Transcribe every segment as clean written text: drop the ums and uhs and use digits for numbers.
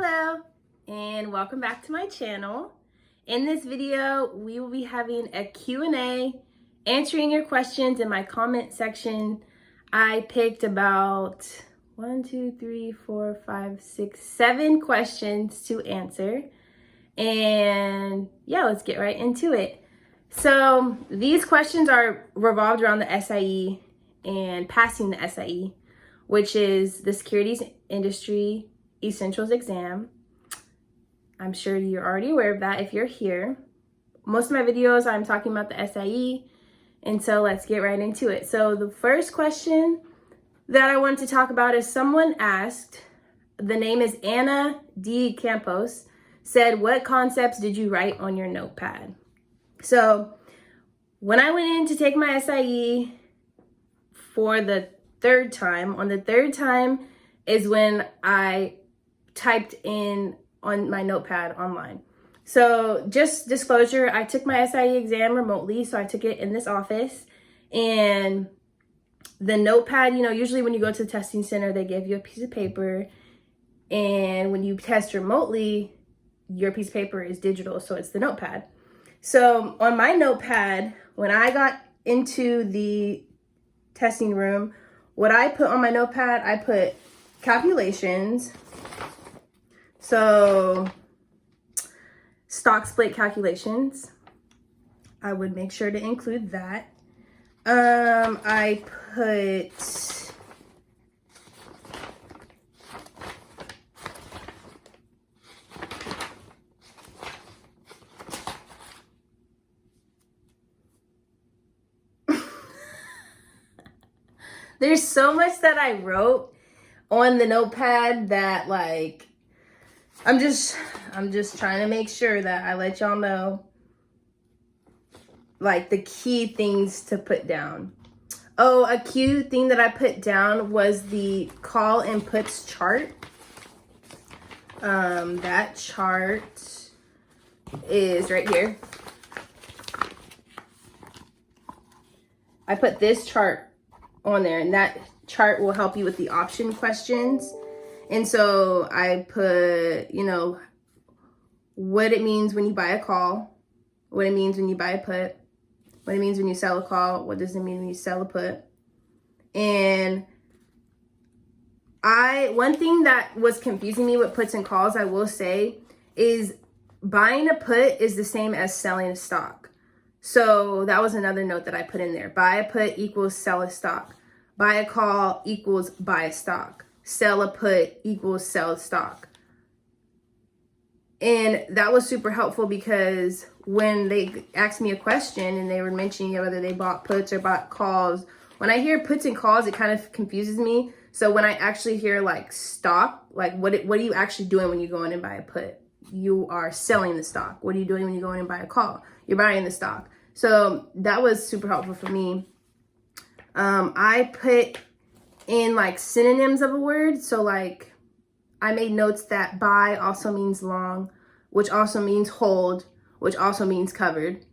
Hello and welcome back to my channel. In this video, we will be having a Q&A, answering your questions in my comment section. I picked about 7 questions to answer. And yeah, let's get right into it. So these questions are revolved around the SIE and passing the SIE, which is the Securities Industry Essentials exam. I'm sure you're already aware of that if you're here. Most of my videos, I'm talking about the SIE, and so let's get right into it. So the first question that I wanted to talk about is someone asked, the name is Anna D. Campos, said, what concepts did you write on your notepad? So when I went in to take my SIE for the third time, on the third time is when I typed in on my notepad online. So just disclosure, I took my SIE exam remotely. So I took it in this office, and the notepad, usually when you go to the testing center, they give you a piece of paper, and when you test remotely, your piece of paper is digital. So it's the notepad. So on my notepad, when I got into the testing room, what I put on my notepad, I put calculations. So stock split calculations, I would make sure to include that. I put there's so much that I wrote on the notepad that I'm just trying to make sure that I let y'all know the key things to put down. Oh, a key thing that I put down was the call and puts chart. That chart is right here. I put this chart on there, and that chart will help you with the option questions. And so I put, what it means when you buy a call, what it means when you buy a put, what it means when you sell a call, what does it mean when you sell a put. And one thing that was confusing me with puts and calls, I will say, is buying a put is the same as selling a stock. So that was another note that I put in there. Buy a put equals sell a stock. Buy a call equals buy a stock. Sell a put equals sell a stock. And that was super helpful because when they asked me a question and they were mentioning whether they bought puts or bought calls, when I hear puts and calls, it kind of confuses me. So when I actually hear stock, what are you actually doing when you go in and buy a put? You are selling the stock. What are you doing when you go in and buy a call? You're buying the stock. So that was super helpful for me. I put in synonyms of a word. So I made notes that buy also means long, which also means hold, which also means covered.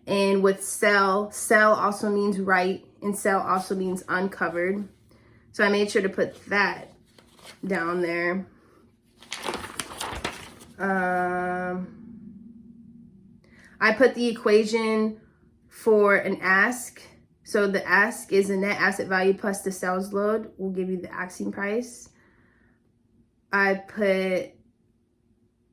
And with sell also means right, and sell also means uncovered. So I made sure to put that down there. I put the equation for an ask. So the ask is the net asset value plus the sales load will give you the asking price. I put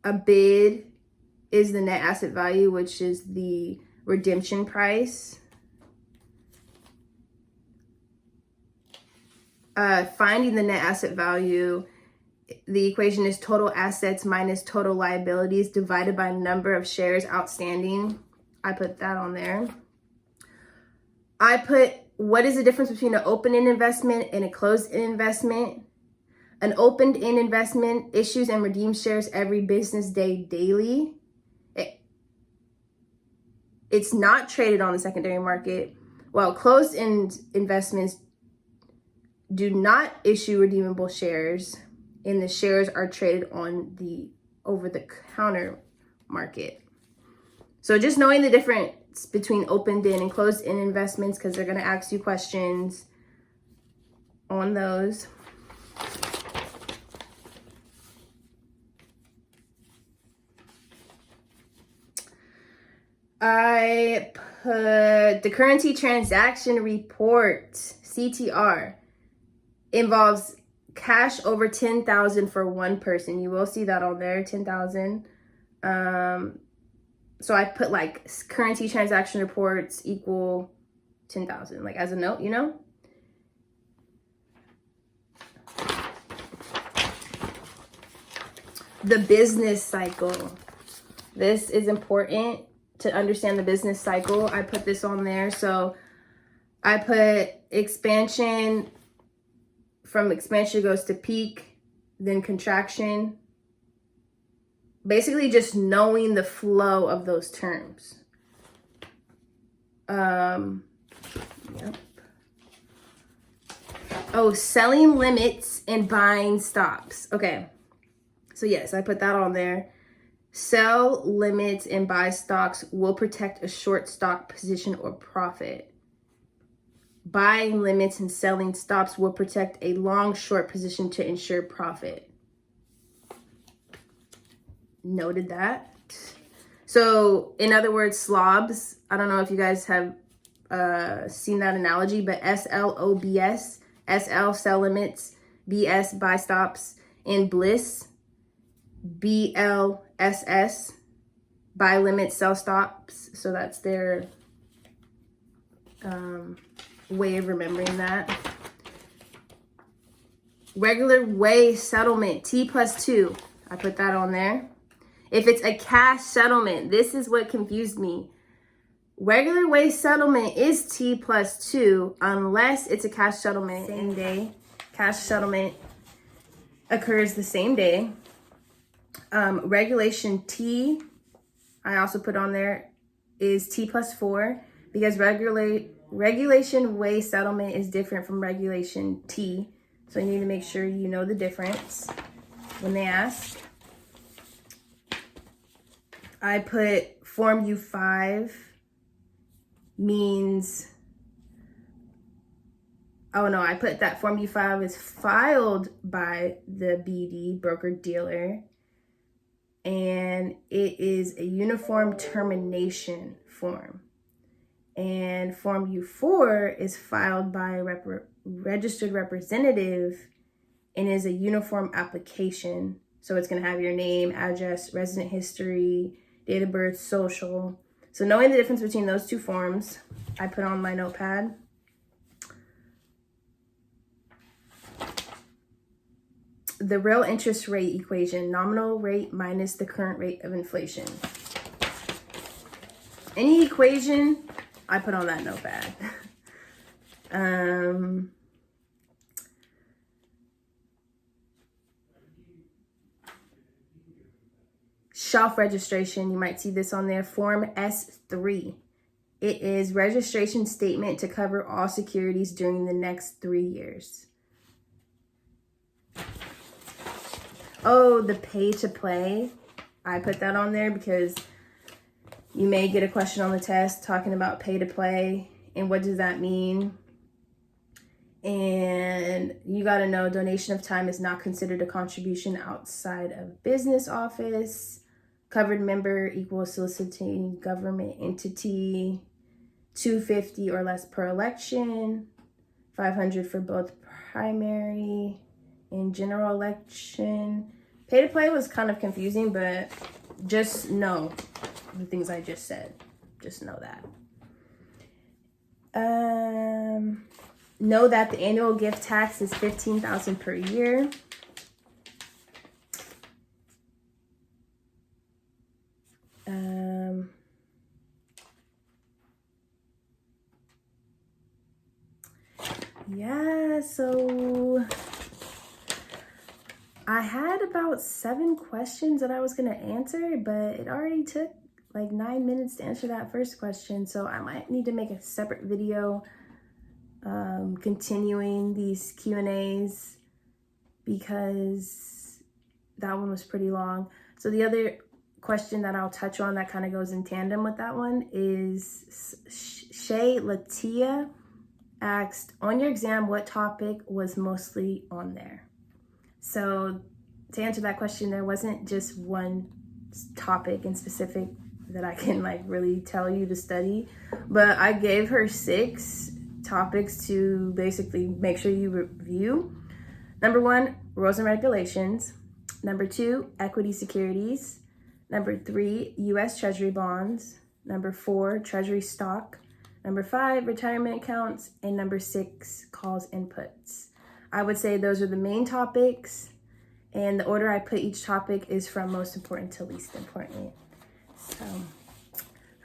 a bid is the net asset value, which is the redemption price. Finding the net asset value, the equation is total assets minus total liabilities divided by number of shares outstanding. I put that on there. I put, what is the difference between an open-end investment and a closed-end investment? An opened-end investment issues and redeems shares every business day daily. It's not traded on the secondary market, while closed-end investments do not issue redeemable shares, and the shares are traded on the over-the-counter market. So just knowing the difference between opened-end and closed-end investments, because they're going to ask you questions on those. I put the currency transaction report, CTR, involves cash over 10,000 for one person. You will see that on there, 10,000. So I put like currency transaction reports equal 10,000, like as a note, you know? The business cycle. This is important to understand the business cycle. I put this on there. So I put expansion, from expansion goes to peak, then contraction. Basically just knowing the flow of those terms. Yep. Oh, selling limits and buying stops. Okay. So yes, I put that on there. Sell limits and buy stocks will protect a short stock position or profit. Buying limits and selling stops will protect a long short position to ensure profit. Noted that. So in other words, slobs, I don't know if you guys have seen that analogy, but SLOBS, SL, sell limits, BS, buy stops, and bliss, BLSS, buy limits, sell stops. So that's their way of remembering that. Regular way settlement, T+2. I put that on there. If it's a cash settlement, this is what confused me. Regular way settlement is T+2 unless it's a cash settlement same day. Cash settlement occurs the same day. Regulation T, I also put on there, is T+4 because regulation way settlement is different from regulation T. So you need to make sure you know the difference when they ask. I put Form U5 means, oh no, I put that Form U5 is filed by the BD, broker dealer, and it is a uniform termination form. And Form U4 is filed by a registered representative and is a uniform application. So it's going to have your name, address, resident history, date of birth, social. So knowing the difference between those two forms, I put on my notepad. The real interest rate equation, nominal rate minus the current rate of inflation. Any equation, I put on that notepad. Shelf registration, you might see this on there, Form S3. It is registration statement to cover all securities during the next 3 years. Oh, the pay to play. I put that on there because you may get a question on the test talking about pay to play and what does that mean. And you got to know donation of time is not considered a contribution outside of business office. Covered member equals soliciting government entity. $250 or less per election. $500 for both primary and general election. Pay to play was kind of confusing, but just know the things I just said. Just know that. Know that the annual gift tax is $15,000 per year. Yeah, so I had about 7 questions that I was going to answer, but it already took like 9 minutes to answer that first question. So I might need to make a separate video continuing these Q&As because that one was pretty long. So the other question that I'll touch on that kind of goes in tandem with that one is Shay Latia asked, on your exam, what topic was mostly on there? So to answer that question, there wasn't just one topic in specific that I can like really tell you to study, but I gave her 6 topics to basically make sure you review. Number 1, rules and regulations. Number 2, equity securities. Number 3, U.S. Treasury bonds. Number 4, treasury stock. Number 5, retirement accounts. And number 6, calls and puts. I would say those are the main topics, and the order I put each topic is from most important to least important. So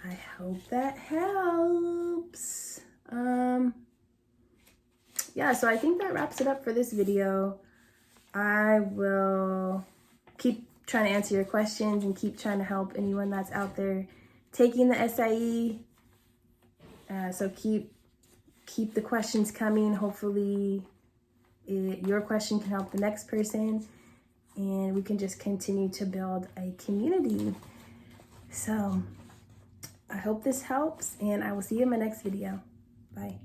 I hope that helps. Yeah, so I think that wraps it up for this video. I will keep trying to answer your questions and keep trying to help anyone that's out there taking the SIE. So keep the questions coming. Hopefully your question can help the next person, and we can just continue to build a community. So I hope this helps, and I will see you in my next video. Bye.